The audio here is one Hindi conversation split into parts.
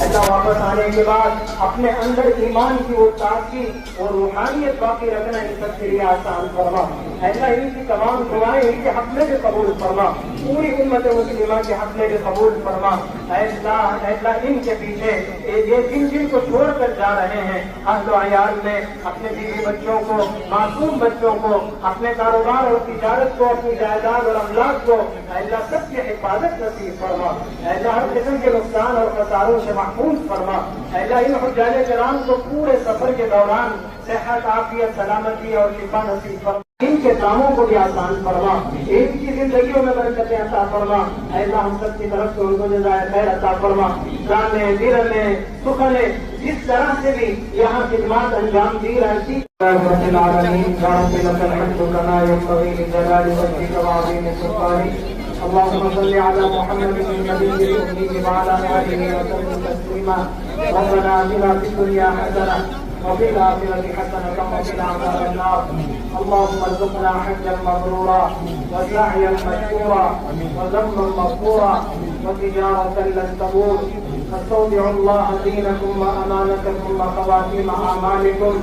अल्लाह वापस आने के बाद अपने अंदर ईमान की वो ताजगी और रूहानियत बाकी रखना इन सबके लिए आसान फरमा। अल्लाह इनकी तमाम दुआएं इनके हक में भी कबूल फरमा, पूरी उम्मत मुस्लिमा के हक में भी कबूल फरमा। अल्लाह इनके पीछे ये जिन को छोड़ कर जा रहे हैं अहल अयाल में अपने बीवी बच्चों को, मासूम बच्चों को, अपने कारोबार और तिजारत को, अपनी जायदाद और अमलाक को अल्लाह सबकी हिफाजत नसीब फरमा। अल्लाह हर किस्म के नुकसान और खसारों से महफूज फरमा। अल्लाह इन हुज्जाज किराम को पूरे सफर के दौरान सेहत, आफियत, सलामती और शिफा नसीब फरमा। इनके कामों को भी आसान फरमा, इनकी जिंदगियों में बरकतें अता फरमा। अल्लाह हम सब की तरफ से उनको जज़ाए खैर अता फरमा। जाने दिरने सुखने जिस तरह से भी यहाँ खिदमत अंजाम दी रहती अल्लाहुम्मा सल्ली अला मुहम्मदिन नबिय्यिल उम्मी व अला आलिहि व सल्लिम तस्लीमा। रब्बना आतिना फिद दुनिया हसनह व फिल आखिरति हसनह व क़िना अज़ाबन्नार। अल्लाहुम्मा अर्ज़ुक़ना हज्जन मब्रूरा व सअयन मशकूरा व ज़म्मन मग़फ़ूरा व तिजारतन लन तबूर। अस्तौदिउल्लाह दीनकुम व अमानतकुम व ख़वातीम अमालिकुम।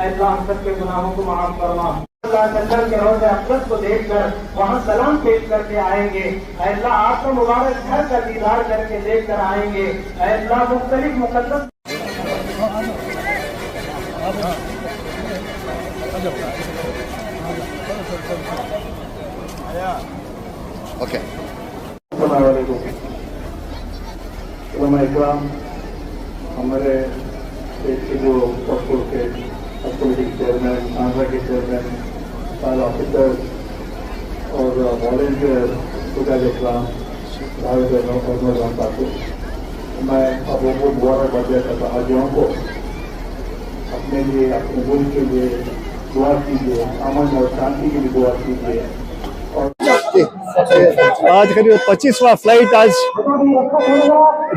अल्लाह सबके गुनाहों को माफ़ फरमा। अल्लाह के रोज़े अक़दस को देखकर वहाँ सलाम पेश करके आएंगे। अल्लाह आपको मुबारक घर का दीदार करके देखकर आएंगे। अल्लाह मुख्तलिफ मुक़द्दस ओके हमारे देश के जो पक्षों के पॉलिटिक्स चेयरमैन, आंध्रा के चेयरमैन, साल ऑफिसर और वॉलेंटियर खुदाल इस्लाम और मैं अब वो मुबारकबाद देता था हाजियों को। अपने लिए, अपने मुल्क के लिए दुआ कीजिए, अमन और शांति के लिए दुआ कीजिए। आज करीब 25वां फ्लाइट, आज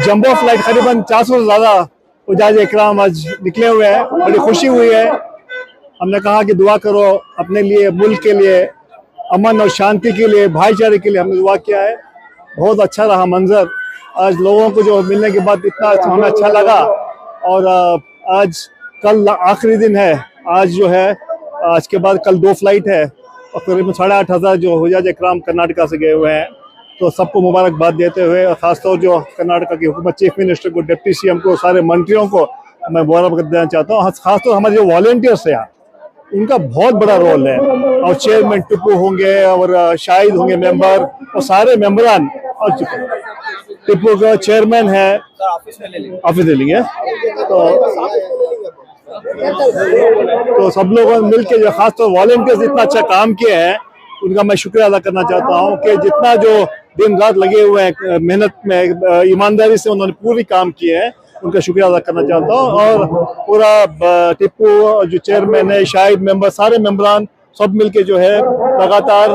जंबो फ्लाइट करीबन 400 से ज़्यादा हुज्जाज इकराम आज निकले हुए हैं। बड़ी खुशी हुई है। हमने कहा कि दुआ करो अपने लिए, मुल्क के लिए, अमन और शांति के लिए, भाईचारे के लिए हमने दुआ किया है। बहुत अच्छा रहा मंजर। आज लोगों को जो मिलने के बाद इतना हमें अच्छा लगा। और आज कल आखिरी दिन है। आज जो है, आज के बाद कल 2 फ्लाइट है और करीबन 8,500 जो हुज्जाज इकराम कर्नाटका से गए हुए हैं। तो सबको मुबारकबाद देते हुए, और ख़ासतौर जो कर्नाटका की हुकूमत, चीफ मिनिस्टर को, डिप्टी सीएम को, सारे मंत्रियों को मैं मुबारकबाद देना चाहता हूँ। खासतौर हमारे जो वॉलंटियर्स हैं उनका बहुत बड़ा रोल है। और चेयरमैन टिप्पू होंगे और शाहिद होंगे मेंबर, और सारे मेंबरान, और टिप्पू का चेयरमैन है, ऑफिस ले लेंगे। तो सब लोगों ने मिलकर जो खासतौर वॉलंटियर्स इतना अच्छा काम किए हैं, उनका मैं शुक्रिया अदा करना चाहता हूँ कि जितना जो दिन रात लगे हुए हैं मेहनत में, ईमानदारी से उन्होंने पूरी काम किए हैं, उनका शुक्रिया अदा करना चाहता हूँ। और पूरा टिप्पू जो चेयरमैन है, शाहिद मेंबर, सारे मेंबरान सब मिलके जो है लगातार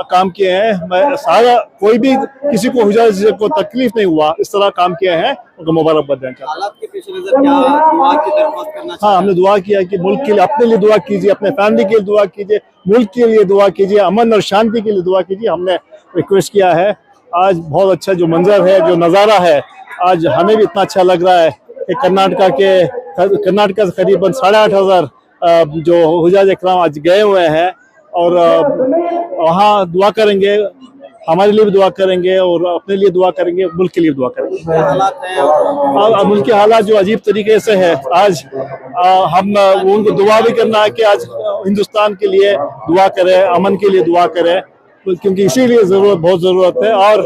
काम किए हैं। मैं सारा कोई भी किसी को हुज्जाज को तकलीफ नहीं हुआ, इस तरह काम किए हैं, उनको मुबारकबाद देना चाहता हूँ। हालात के पेश नज़र क्या दुआ की दरख्वास्त करना चाहिए? हाँ, हमने दुआ किया कि मुल्क के लिए, अपने लिए दुआ कीजिए, अपने फैमिली के लिए दुआ कीजिए, मुल्क के लिए दुआ कीजिए, अमन और शांति के लिए दुआ कीजिए। हमने रिक्वेस्ट किया है। आज बहुत अच्छा जो मंजर है, जो नज़ारा है, आज हमें भी इतना अच्छा लग रहा है कि कर्नाटका से करीबन 8,500 जो हुज्जाज इकराम आज गए हुए हैं। और वहाँ दुआ करेंगे, हमारे लिए भी दुआ करेंगे और अपने लिए दुआ करेंगे, मुल्क के लिए दुआ करेंगे। हालात हैं मुल्क के हालात जो अजीब तरीके से है, आज हम उनको दुआ भी करना है कि आज हिंदुस्तान के लिए दुआ करें, अमन के लिए दुआ करें, क्योंकि इसीलिए बहुत ज़रूरत है। और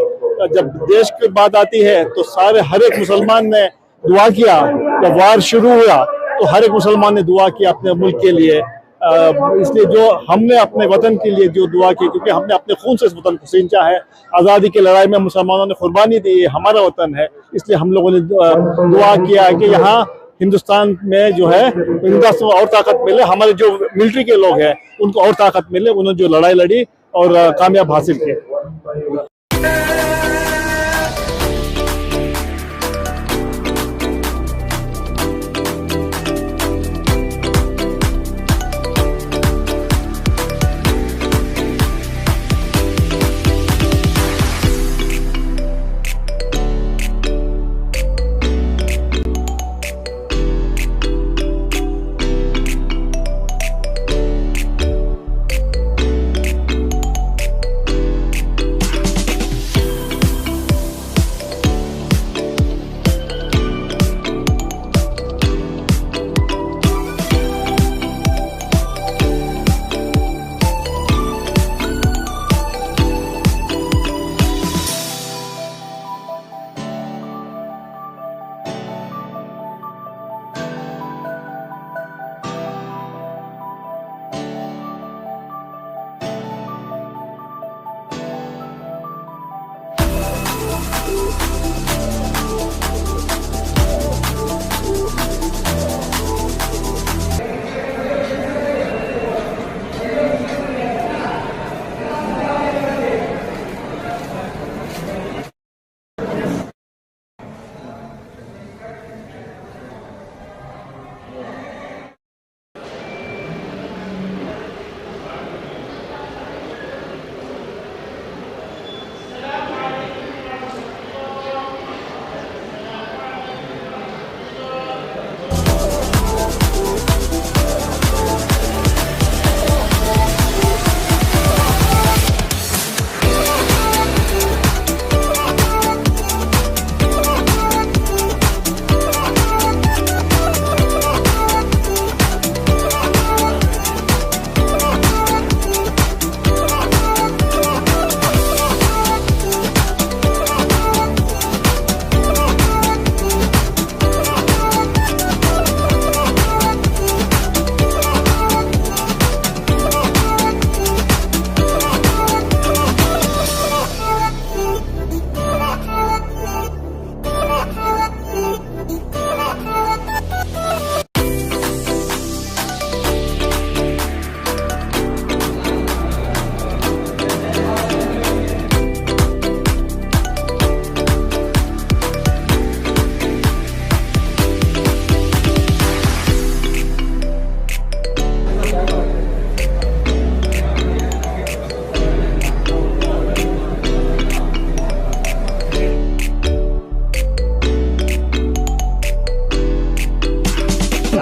जब देश की बात आती है तो सारे हर एक मुसलमान ने दुआ किया। जब वार शुरू हुआ तो हर एक मुसलमान ने दुआ किया अपने मुल्क के लिए। इसलिए जो हमने अपने वतन के लिए जो दुआ की, क्योंकि हमने अपने खून से इस वतन को सींचा है, आज़ादी की लड़ाई में मुसलमानों ने कुर्बानी दी, हमारा वतन है, इसलिए हम लोगों ने दुआ किया है कि यहाँ हिंदुस्तान में जो है हिंदुस्तान और ताकत मिले, हमारे जो मिलिट्री के लोग हैं उनको और ताकत मिले, उन्होंने जो लड़ाई लड़ी और कामयाब हासिल किए।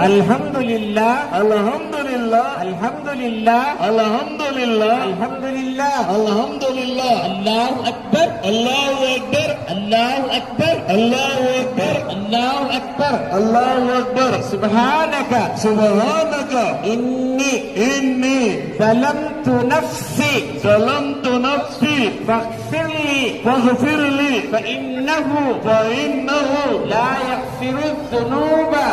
अल्हम्दुलिल्लाह अल्हम्दुलिल्लाह अल्हम्दुलिल्लाह अल्हम्दुलिल्लाह अल्हम्दुलिल्लाह अल्हम्दुलिल्लाह अल्लाहु अकबर अल्लाहु अकबर अल्लाहु अकबर अल्लाहु अकबर अल्लाहु अकबर अल्लाहु अकबर सुब्हानका सुब्हानका इन्नी ज़लमतु नफ्सी फग़फ़िरली फ़इन्नहु ला यग़फ़िरु ज़ुनूबा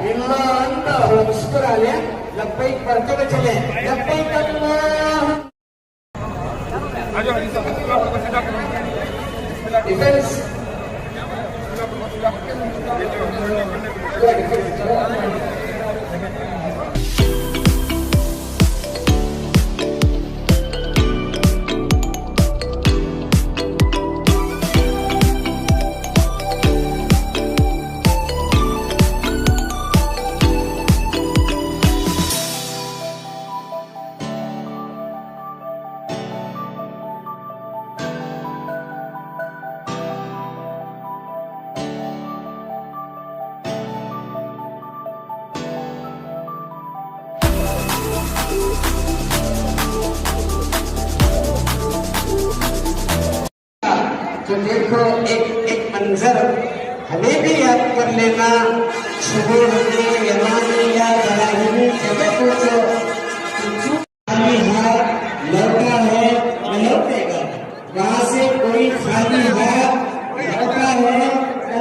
इल्ला अंत। मुस्कुरा ले, लब्बैक पढ़ते हुए चले, लब्बैक अल्लाह। डिफेंस तो देखो एक मंजर हमें भी याद कर लेना। शुगर यमानिया बराहिमी जगह को खाली हाथ लौटा है लौटेगा, वहाँ से कोई खाली हाथ लौटा है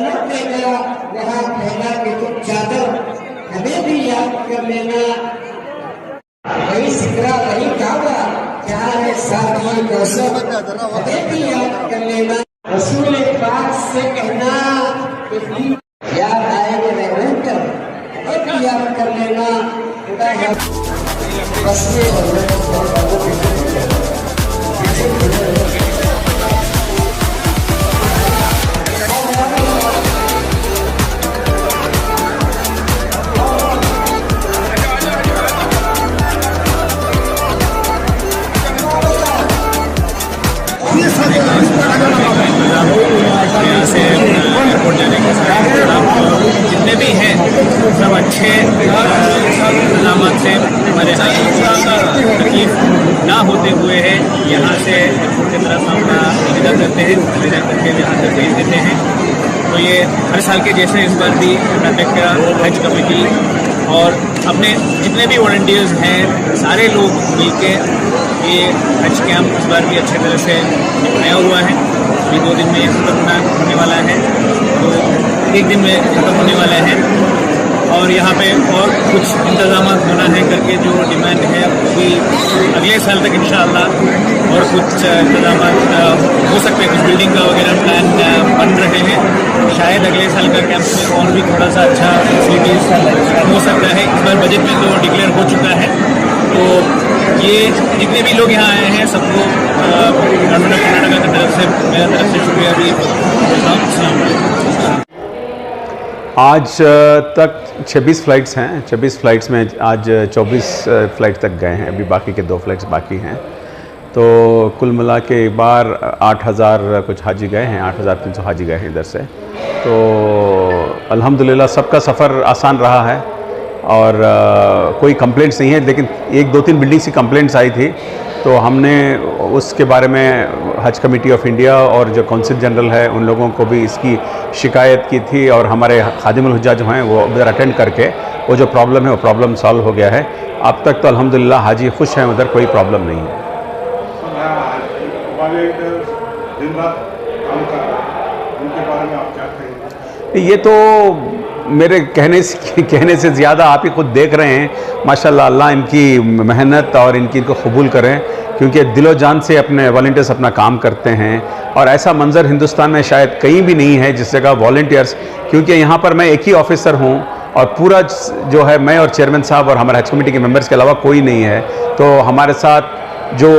लौटेगा, वहाँ फैला के तुम चादर हमें भी याद कर लेना। वही सिकरा वही काबा जहाँ है साथी कौसर हमें भी याद कर लेना। रसूल पाक से कहना याद आएंगे रहमत कर हमें भी याद कर लेना। खुदा जितने भी हैं सब अच्छे सलामत से हमारे तकलीफ ना होते हुए है यहाँ से एयरपोर्ट की तरफ हम विदा करते हैं, विदा करके यहाँ तक भेज देते हैं। तो ये हर साल के जैसे इस बार भी कर्नाटक का हज कमेटी और अपने जितने भी वॉलंटियर्स हैं सारे लोग मिलके ये हज कैंप इस बार भी अच्छे तरह से निभाया हुआ है। अभी 2 दिन में ख़त्म होने वाला है, तो 1 दिन में ख़त्म होने वाला है और यहाँ पे और कुछ इंतज़ाम होना है करके जो डिमांड है अभी अगले साल तक इंशाअल्लाह और कुछ इंतज़ाम हो सकते हैं। कुछ बिल्डिंग का वगैरह प्लान बन रहे हैं, शायद अगले साल का कैंप में और भी थोड़ा सा अच्छा फैसिलिटीज़ हो सकता है। इस बार बजट में तो डिक्लेयर हो चुका है। तो ये जितने भी लोग यहाँ आए हैं सबको गवर्नमेंट ऑफ कर्नाटका की तरफ से मेरा तरफ से शुक्रिया भी देता हूँ। आज तक 26 फ़्लाइट्स हैं। 26 फ़्लाइट्स में आज 24 फ़्लाइट तक गए हैं, अभी बाकी के 2 फ़्लाइट्स बाकी हैं। तो कुल मिला के बार 8,000 कुछ हाजी गए हैं, 8,300 हाजी गए हैं इधर से। तो अल्हम्दुलिल्लाह सबका सफ़र आसान रहा है और कोई कंप्लेंट्स नहीं है, लेकिन 1-2-3 बिल्डिंग्स की कंप्लेंट्स आई थी तो हमने उसके बारे में हज कमेटी ऑफ इंडिया और जो कौंसिल जनरल है उन लोगों को भी इसकी शिकायत की थी और हमारे खादिमुल हुज्जा जो हैं वो उधर अटेंड करके वो जो प्रॉब्लम है वो प्रॉब्लम सॉल्व हो गया है। अब तक तो अल्हम्दुलिल्लाह हाजी खुश हैं, उधर कोई प्रॉब्लम नहीं है। ये तो मेरे कहने से ज़्यादा आप ही खुद देख रहे हैं माशाल्लाह। अल्लाह इनकी मेहनत और इनको कबूल करें, क्योंकि दिलो जान से अपने वॉलंटियर्स अपना काम करते हैं और ऐसा मंज़र हिंदुस्तान में शायद कहीं भी नहीं है जिस जगह वॉलंटियर्स, क्योंकि यहाँ पर मैं एक ही ऑफिसर हूँ और पूरा जो है मैं और चेयरमैन साहब और हमारे हज कमेटी के मेंबर्स के अलावा कोई नहीं है। तो हमारे साथ जो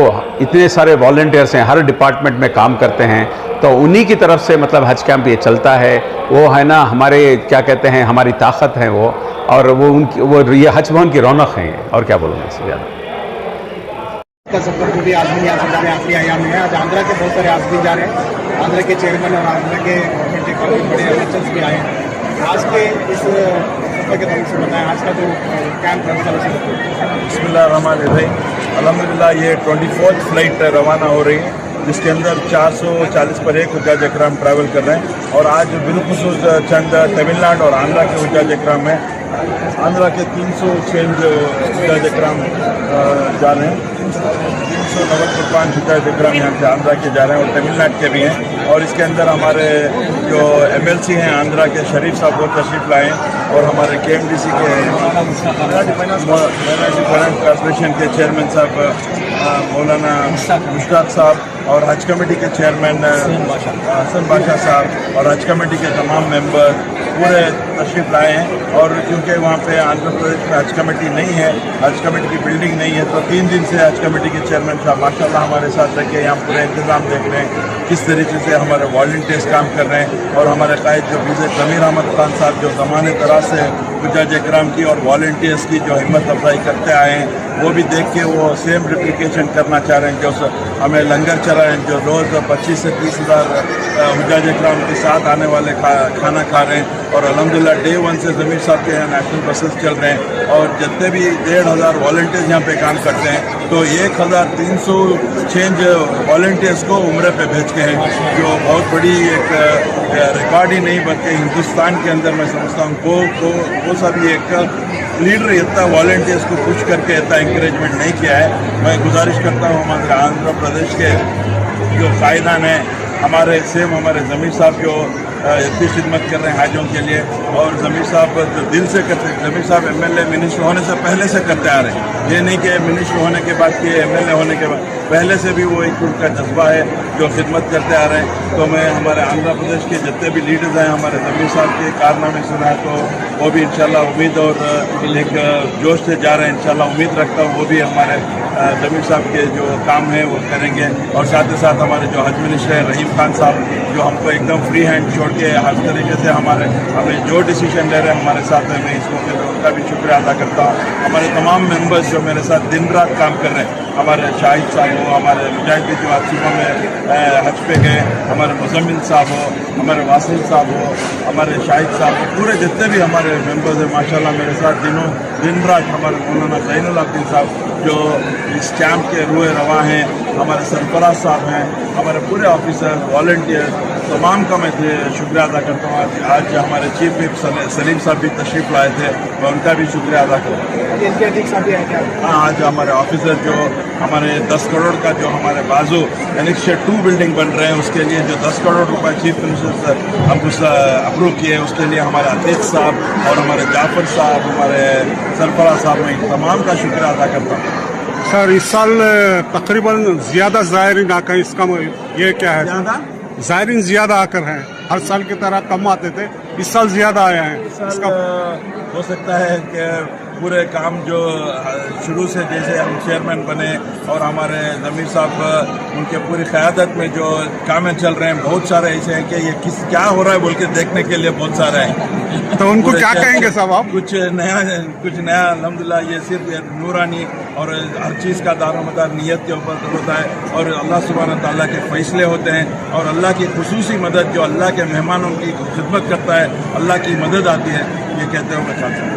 इतने सारे वॉलंटियर्स हैं हर डिपार्टमेंट में काम करते हैं, तो उन्हीं की तरफ से मतलब हज कैंप ये चलता है। वो है ना हमारे क्या कहते हैं हमारी ताकत है वो, और वो ये हज भवन की रौनक है। और क्या बोलूँगा इससे ज़्यादा। का सफर जो भी आदमी यहाँ से जा रहे हैं आखिरी आयाम में, आज आंध्रा के बहुत सारे आदमी जा रहे हैं। आंध्रा के चेयरमैन और आंध्रा के गवर्नमेंट के काफ़ी बड़े ऑफिसर्स भी आए हैं। आज के इस सफर के तरीके से बताएं, आज का जो कैंप है बिस्मिल्लाहिर्रहमानिर्रहीम। अल्हम्दुलिल्लाह ये 24th फ्लाइट रवाना हो रही है, जिसके अंदर 440 पर एक हुज्जाज इकराम ट्रैवल कर रहे हैं। और आज बिलखुसूस चंद तमिलनाडु और आंध्रा के हुज्जाज इकराम में आंध्रा के 306 हुज्जाज इकराम जा रहे हैं। 395 हुज्जाज इकराम यहाँ से आंध्रा के जा रहे हैं और तमिलनाडु के भी हैं। और इसके अंदर हमारे जो MLC हैं आंध्रा के शरीफ साहब वो तशरीफ लाए और हमारे KMDC के कॉर्पोरेशन के चेयरमैन साहब मौलाना मुश्ताक साहब और हज कमेटी के चेयरमैन हसन बादशाह साहब और हज कमेटी के तमाम मेंबर पूरे तशरीफ लाए हैं। और क्योंकि वहाँ पे आंध्र प्रदेश में हज कमेटी नहीं है, हज कमेटी की बिल्डिंग नहीं है, तो 3 दिन से हज कमेटी के चेयरमैन साहब माशाल्लाह हमारे साथ रह के यहाँ पूरे इंतज़ाम देख रहे हैं, किस तरीके से हमारे वॉलंटियर्स काम कर रहे हैं। और हमारे कायद जो विज़िट ज़मीर अहमद खान साहब जो ज़माने दराज से हुज्जाज इकराम की और वॉलंटियर्स की जो हिम्मत अफजाई करते आए हैं, वो भी देख के वो सेम रिप्लिकेशन करना चाह रहे हैं। जो हमें लंगर चला है, जो रोज़ 25 से 30 हज़ार हुज्जाज इकराम के साथ आने वाले खाना खा रहे हैं। और अल्हम्दुलिल्लाह डे 1 से ज़मीर साहब के यहाँ नेशनल बसेस चल रहे हैं और जितने भी 1,500 वॉलंटियर्स यहाँ पे काम करते हैं, तो 1300 चेंज वॉलंटियर्स को उम्र पे भेज के हैं, जो बहुत बड़ी एक रिकॉर्ड ही नहीं बल्कि हिंदुस्तान के अंदर मैं समझता हूँ वो सभी एक लीडर इतना वॉलंटियर्स को पुश करके इतना इंकरेजमेंट नहीं किया है। मैं गुजारिश करता हूँ हमारे आंध्र प्रदेश के जो कायदान हैं, हमारे ज़मीर साहब जो इतनी खिदमत कर रहे हैं हाजियों के लिए, और ज़मीर साहब जो दिल से करते हैं। ज़मीर साहब MLA मिनिस्टर होने से पहले से करते आ रहे हैं, ये नहीं कि मिनिस्टर होने के बाद कि MLA होने के बाद, पहले से भी वो एक उनका जज्बा है जो खिदमत करते आ रहे हैं। तो मैं हमारे आंध्र प्रदेश के जितने भी लीडर्स हैं, हमारे ज़मीर साहब के कारनामे सुना है, तो वो भी इंशाल्लाह उम्मीद और एक जोश से जा रहे हैं। इंशाल्लाह उम्मीद रखता हूँ वो भी हमारे ज़मीर साहब के जो काम है वो करेंगे। और साथ ही साथ हमारे जो हज मिनिस्टर हैं रहीम खान साहब, जो हमको एकदम फ्री हैंड छोड़ के हर तरीके से हमें जो डिसीजन ले रहे हैं हमारे साथ में, मैं इस मौके पर उनका भी शुक्रिया अदा करता हूँ। हमारे तमाम मेंबर्स जो मेरे साथ दिन रात काम कर रहे हैं, हमारे शाहिद साहब हो, हमारे मुजाहिद भी जो आज सुबह में हज पे गए, हमारे मुजम्मिल साहब हो, हमारे वासिल साहब हो, हमारे शाहिद साहब हो, पूरे जितने भी हमारे मेंबर्स हैं माशाल्लाह मेरे साथ दिन रात, हमारे मौलाना ज़ैनुल आबिदीन साहब जो इस कैंप के रूए रवा हैं, हमारे सरफराज साहब हैं, हमारे पूरे ऑफिसर वॉलंटियर तमाम का मैं शुक्रिया अदा करता हूँ। आज हमारे चीफ विप सलीम साहब भी तशरीफ़ लाए थे, मैं उनका भी शुक्रिया अदा करता हूँ। हाँ, आज हमारे ऑफिसर जो हमारे 10 करोड़ का जो हमारे बाजू एनेक्स 2 बिल्डिंग बन रहे हैं, उसके लिए जो 10 करोड़ रुपए चीफ मिनिस्टर अप्रूव किए, उसके लिए हमारे अतीक साहब और हमारे जाफर साहब, हमारे सरफराज साहब, मैं तमाम का शुक्रिया अदा करता हूँ। सर, इस साल तकरीबन ज़्यादा ज़ायरीन आकर इसका ये क्या है? ज़ायरीन ज़्यादा आकर हैं, हर साल की तरह कम आते थे, इस साल ज़्यादा आया है। इसका हो सकता है कि पूरे काम जो शुरू से जैसे हम चेयरमैन बने और हमारे ज़मीर साहब उनके पूरी क़यादत में जो काम चल रहे हैं, बहुत सारे ऐसे हैं कि ये क्या हो रहा है बोल के देखने के लिए बहुत सारे हैं। तो उनको क्या कहेंगे साहब आप? कुछ नया अल्हम्दुलिल्लाह, ये सिर्फ नूरानी और हर चीज़ का दारोमदार नीयत के ऊपर होता है और अल्लाह सुब्हानहू व तआला के फ़ैसले होते हैं। और अल्लाह की खुसूसी मदद जो अल्लाह के मेहमानों की खिदमत करता है, अल्लाह की मदद आती है, ये कहते हुए मैं चाहता हूँ।